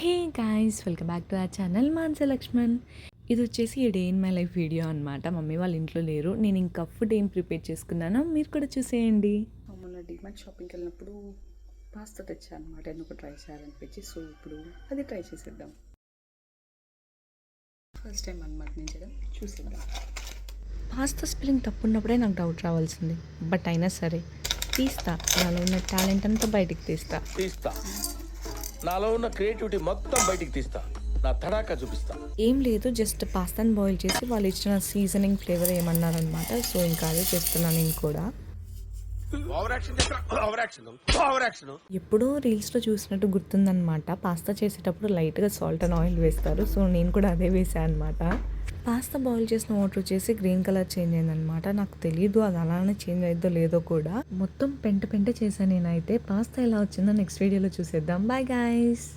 Hey guys, welcome back to our channel Mansa Laxman. ఇది వచ్చేసి ఈ day in my life video అనమాట. మమ్మీ వాళ్ళ ఇంట్లో లేరు, నేను ఇంకా ఫుడ్ ఏం ప్రిపేర్ చేసుకున్నానో మీరు కూడా చూసేయండి. మొన్న డిమార్ట్ షాపింగ్కి వెళ్ళినప్పుడు పాస్తా తెచ్చాను అనమాట, ఎందుకు ట్రై చేయాలనిపించి. సో ఇప్పుడు అది ట్రై చేసేద్దాం. ఫస్ట్ టైం అనమాట నేను చేయడం, చూసేద్దాం. పాస్తా స్పెల్లింగ్ తప్పు ఉన్నప్పుడే నాకు డౌట్ రావాల్సింది, బట్ అయినా సరే తీస్తా. నాలో ఉన్న టాలెంట్ అంతా బయటికి తీస్తా. నాలో ఉన్న క్రియేటివిటీ మొత్తం బయటికి తీస్తా, నా తడాకా చూపిస్తా. ఏం లేదు, జస్ట్ పాస్తాని బాయిల్ చేసి వాళ్ళు ఇచ్చిన సీజనింగ్ ఫ్లేవర్ ఏమన్నారనమాట. సో ఇంకా అదే చేస్తున్నాను నేను కూడా. ఎప్పుడో రీల్స్లో చూసినట్టు గుర్తుందనమాట. పాస్తా చేసేటప్పుడు లైట్గా సాల్ట్ అండ్ ఆయిల్ వేస్తారు. సో నేను కూడా అదే వేసాను అనమాట. పాస్తా బాయిల్ చేసిన వాటర్ వచ్చేసి గ్రీన్ కలర్ చేంజ్ అయిందనమాట. నాకు తెలీదు అది అలానే చేంజ్ అయిద్దో లేదో కూడా. మొత్తం పెంట చేశాను నేనైతే. పాస్తా ఎలా వచ్చిందో నెక్స్ట్ వీడియోలో చూసేద్దాం. Bye guys.